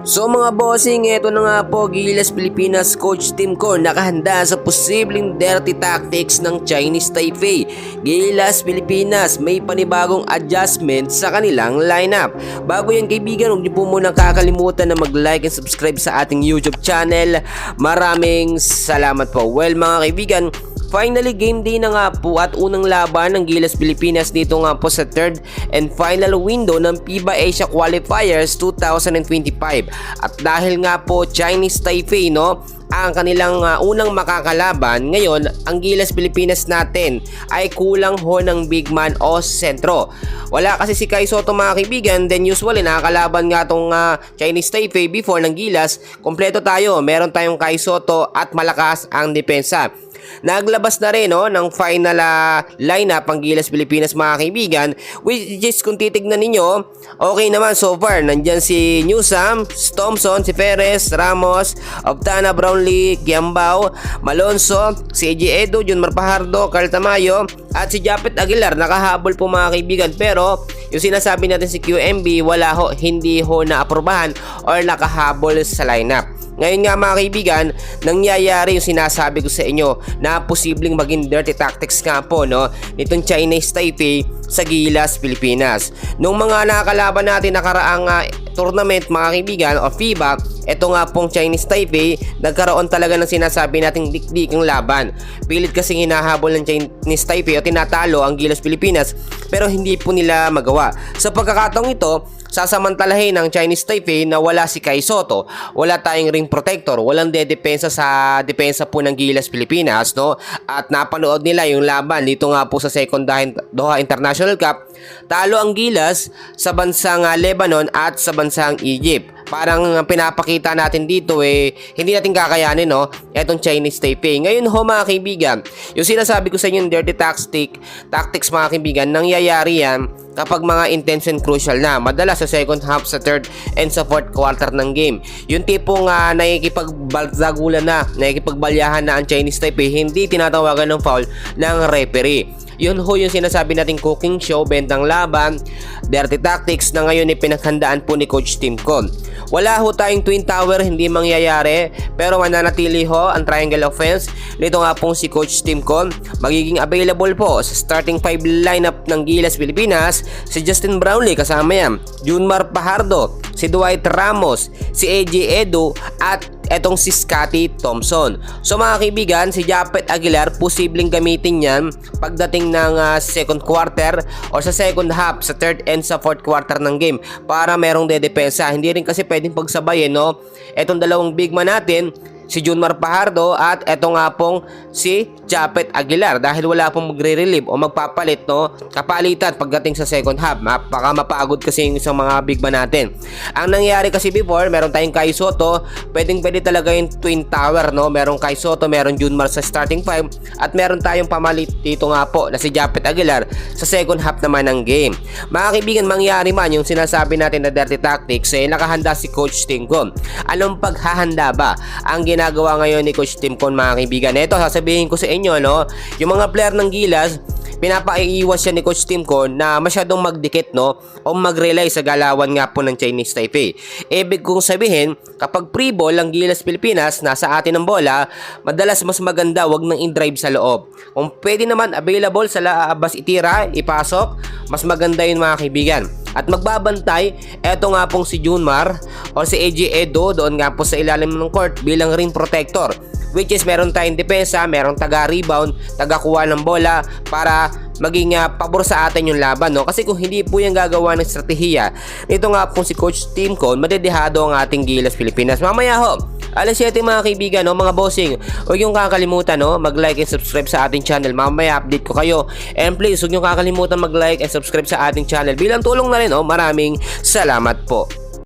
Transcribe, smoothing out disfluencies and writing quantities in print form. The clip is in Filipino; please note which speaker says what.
Speaker 1: So mga bossing, eto na nga po, Gilas Pilipinas coach team ko nakahanda sa posibleng dirty tactics ng Chinese Taipei. Gilas Pilipinas may panibagong adjustment sa kanilang lineup. Bago yan kaibigan, huwag niyo po munang kakalimutan na mag-like and subscribe sa ating YouTube channel. Maraming salamat po. Well mga kaibigan, finally game day na nga po at unang laban ng Gilas Pilipinas dito nga po sa third and final window ng FIBA Asia Qualifiers 2025. At dahil nga po Chinese Taipei ang kanilang unang makakalaban, ngayon ang Gilas Pilipinas natin ay kulang ho ng big man o sentro. Wala kasi si Kai Sotto mga kaibigan, then usually nakakalaban nga tong Chinese Taipei before ng Gilas. Kompleto tayo, meron tayong Kai Sotto at malakas ang depensa. Naglabas na rin ng final lineup ang Gilas Pilipinas mga kaibigan, which is kung titignan ninyo, okay naman so far. Nandyan si Newsam, si Thompson, si Perez, Ramos, Obtana, Brownlee, Giambao, Malonzo, si AJ Edo, Junmar Fajardo, Carl Tamayo at si Japet Aguilar. Nakahabol po mga kaibigan, pero yung sinasabi natin si QMB wala ho, hindi ho naaprobahan or nakahabol sa lineup. Ngayon nga mga kaibigan, nangyayari yung sinasabi ko sa inyo na posibleng maging dirty tactics nga po nitong Chinese Taipei sa Gilas Pilipinas. Nung mga nakakalaban natin nakaraang tournament mga kaibigan o FIBA, ito nga pong Chinese Taipei, nagkaroon talaga ng sinasabi nating dikdikang laban. Pilit kasing hinahabol ng Chinese Taipei o tinatalo ang Gilas Pilipinas, pero hindi po nila magawa. Sa pagkakataong ito, sasamantalahin ng Chinese Taipei na wala si Kai Sotto, wala tayong ring protector, walang dedepensa sa depensa po ng Gilas Pilipinas, at napanood nila yung laban dito nga po sa second Doha International Cup. Talo ang Gilas sa bansang Lebanon at sa bansang Egypt. Parang pinapakita natin dito hindi natin kakayanin etong Chinese Taipei. Ngayon mga kaibigan, yung sinasabi ko sa inyo dirty tactics mga kaibigan, nangyayari yan kapag mga intense and crucial na. Madalas sa second half, sa third and sa fourth quarter ng game. Yung tipong nakikipagbaldagulan na, nakikipagbalyahan na ang Chinese Taipei, hindi tinatawagan ng foul ng referee. Yun ho yung sinasabi nating cooking show, bentang laban, dirty tactics na ngayon pinaghandaan po ni Coach Tim Con. Wala ho tayong twin tower, hindi mangyayari, pero mananatili ho ang triangle offense nito nga pong si Coach Tim Con. Magiging available po sa starting 5 lineup ng Gilas Pilipinas si Justin Brownlee, kasama yan Junmar Fajardo, si Dwight Ramos, si AJ Edo at etong si Scotty Thompson. So mga kaibigan, si Japet Aguilar posibleng gamitin yan pagdating ng second quarter o sa second half, sa third and sa fourth quarter ng game, para merong dedepensa. Hindi rin kasi pwedeng pagsabayin etong dalawang big man natin, si Junmar Fajardo at eto nga pong si Japet Aguilar, dahil wala pong magre-relieve o magpapalit kapalitan pagdating sa second half. Baka mapagod kasi yung isang mga big man natin. Ang nangyari kasi before, meron tayong Kai Sotto, pwede talaga yung twin tower, merong Kai Sotto, meron Junmar sa starting 5 at meron tayong pamalit dito nga po na si Japet Aguilar sa second half naman ng game. Mga kaibigan, mangyari man yung sinasabi natin na dirty tactics, nakahanda si Coach Tim Con. Anong paghahanda ba ang ginagawa ngayon ni Coach Tim Con mga kaibigan? Ito, sasabihin ko sa inyo, yung mga player ng Gilas, pinapaiiwas siya ni Coach Tim Con na masyadong magdikit o mag-rely sa galawan nga po ng Chinese Taipei. Ibig kong sabihin, kapag free ball ang Gilas Pilipinas, nasa atin ang bola, madalas mas maganda wag nang in-drive sa loob. Kung pwede naman available sa labas, itira, ipasok, mas maganda yun mga kaibigan. At magbabantay, eto nga pong si Junmar o si AJ Edo doon nga po sa ilalim ng court bilang ring protector, which is meron tayong depensa, meron taga-rebound, taga-kuha ng bola para maging pabor sa atin yung laban. Kasi kung hindi po yung gagawa ng estratehiya, ito nga po si Coach Tim Con, madedehado ang ating Gilas Pilipinas. Mamaya alas 7 mga kaibigan, mga bossing, huwag yung kakalimutan mag-like and subscribe sa ating channel. Mamaya update ko kayo. And please, huwag yung kakalimutan mag-like and subscribe sa ating channel bilang tulong na rin. Maraming salamat po.